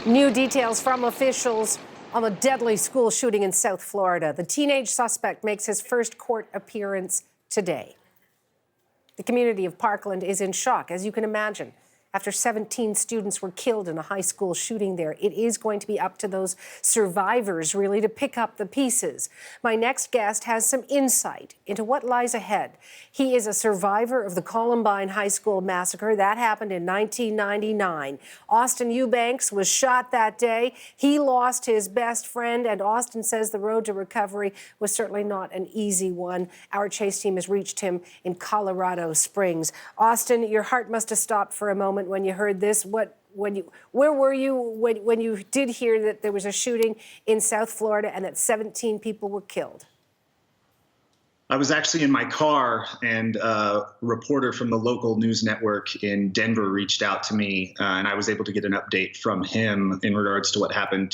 New details from officials on the deadly school shooting in South Florida. The teenage suspect makes his first court appearance today. The community of Parkland is in shock, as you can imagine. After 17 students were killed in a high school shooting there, it is going to be up to those survivors, really, to pick up the pieces. My next guest has some insight into what lies ahead. He is a survivor of the Columbine High School massacre. That happened in 1999. Austin Eubanks was shot that day. He lost his best friend, and Austin says the road to recovery was certainly not an easy one. Our chase team has reached him in Colorado Springs. Austin, your heart must have stopped for a moment when you heard this. Where were you when you did hear that there was a shooting in South Florida and that 17 people were killed? I was actually in my car, and a reporter from the local news network in Denver reached out to me, and I was able to get an update from him in regards to what happened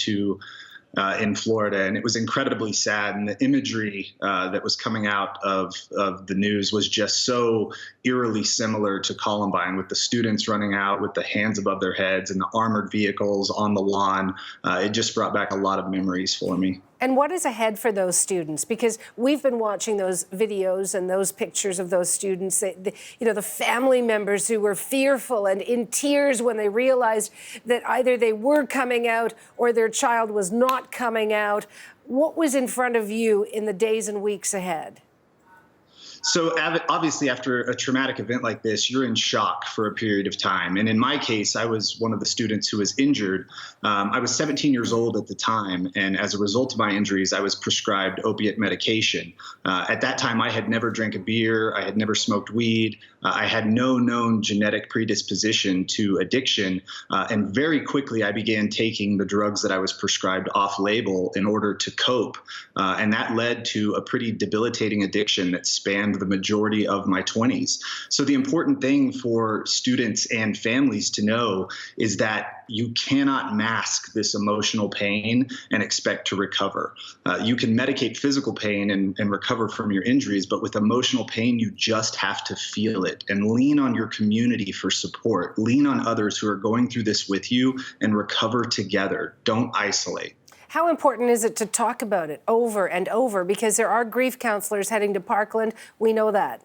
in Florida. And it was incredibly sad. And the imagery that was coming out of the news was just so eerily similar to Columbine, with the students running out with the hands above their heads and the armored vehicles on the lawn. It just brought back a lot of memories for me. And what is ahead for those students? Because we've been watching those videos and those pictures of those students, the family members who were fearful and in tears when they realized that either they were coming out or their child was not coming out. What was in front of you in the days and weeks ahead? So obviously, after a traumatic event like this, you're in shock for a period of time. And in my case, I was one of the students who was injured. I was 17 years old at the time. And as a result of my injuries, I was prescribed opiate medication. At that time, I had never drank a beer. I had never smoked weed. I had no known genetic predisposition to addiction. And very quickly, I began taking the drugs that I was prescribed off label in order to cope. And that led to a pretty debilitating addiction that spanned the majority of my 20s. So the important thing for students and families to know is that you cannot mask this emotional pain and expect to recover. You can medicate physical pain and recover from your injuries, but with emotional pain, you just have to feel it and lean on your community for support. Lean on others who are going through this with you and recover together. Don't isolate. How important is it to talk about it over and over? Because there are grief counselors heading to Parkland. We know that.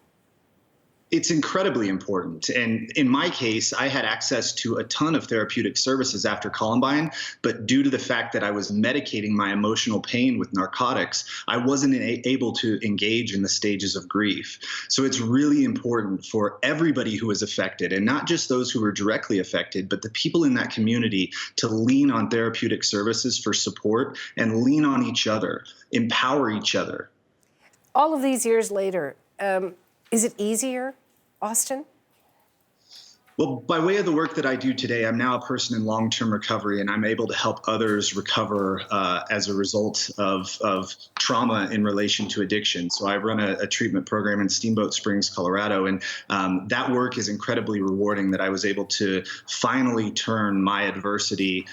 It's incredibly important. And in my case, I had access to a ton of therapeutic services after Columbine, but due to the fact that I was medicating my emotional pain with narcotics, I wasn't able to engage in the stages of grief. So it's really important for everybody who is affected, and not just those who were directly affected, but the people in that community, to lean on therapeutic services for support and lean on each other, empower each other. All of these years later, is it easier, Austin? Well, by way of the work that I do today, I'm now a person in long-term recovery, and I'm able to help others recover as a result of trauma in relation to addiction. So I run a treatment program in Steamboat Springs, Colorado, and that work is incredibly rewarding, that I was able to finally turn my adversity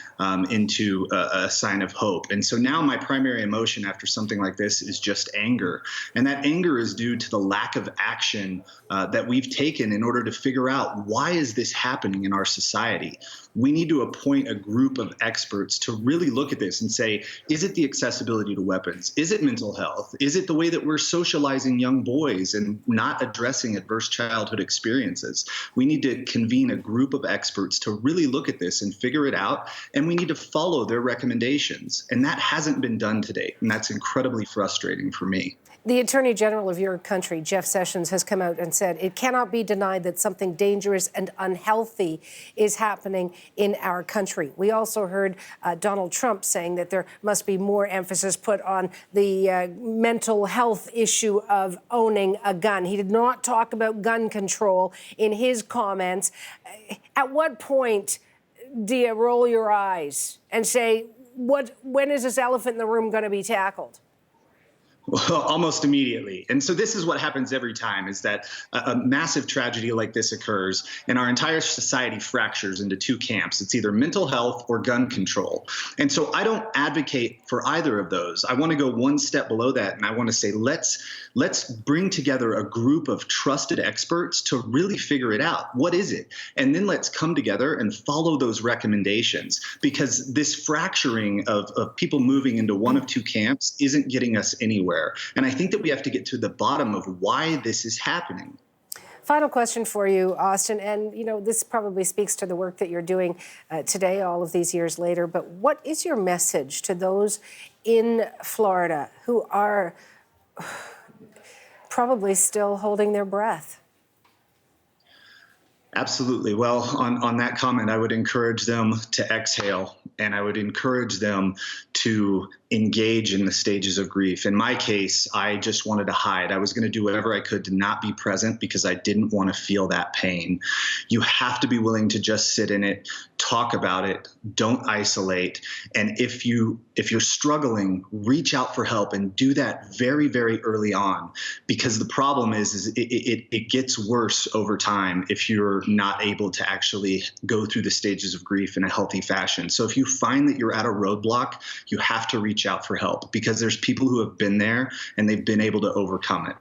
into a sign of hope. And so now my primary emotion after something like this is just anger. And that anger is due to the lack of action that we've taken in order to figure out, why is this happening in our society? We need to appoint a group of experts to really look at this and say, is it the accessibility to weapons? Is it mental health? Is it the way that we're socializing young boys and not addressing adverse childhood experiences? We need to convene a group of experts to really look at this and figure it out, and we need to follow their recommendations. And that hasn't been done to date, and that's incredibly frustrating for me. The Attorney General of your country, Jeff Sessions, has come out and said it cannot be denied that something dangerous and unhealthy is happening in our country. We also heard Donald Trump saying that there must be more emphasis put on the mental health issue of owning a gun. He did not talk about gun control in his comments. At what point do you roll your eyes and say, when is this elephant in the room going to be tackled? Well, almost immediately. And so this is what happens every time, is that a massive tragedy like this occurs and our entire society fractures into two camps. It's either mental health or gun control. And so I don't advocate for either of those. I want to go one step below that, and I want to say, let's let's bring together a group of trusted experts to really figure it out. What is it? And then let's come together and follow those recommendations, because this fracturing of people moving into one of two camps isn't getting us anywhere. And I think that we have to get to the bottom of why this is happening. Final question for you, Austin, and this probably speaks to the work that you're doing today, all of these years later, but what is your message to those in Florida who are probably still holding their breath? Absolutely. Well, on that comment, I would encourage them to exhale, and I would encourage them to engage in the stages of grief. In my case, I just wanted to hide. I was going to do whatever I could to not be present because I didn't want to feel that pain. You have to be willing to just sit in it, talk about it, don't isolate. And if you're struggling, reach out for help, and do that very, very early on, because the problem is it gets worse over time if you're not able to actually go through the stages of grief in a healthy fashion. So if you find that you're at a roadblock, you have to reach out for help, because there's people who have been there and they've been able to overcome it.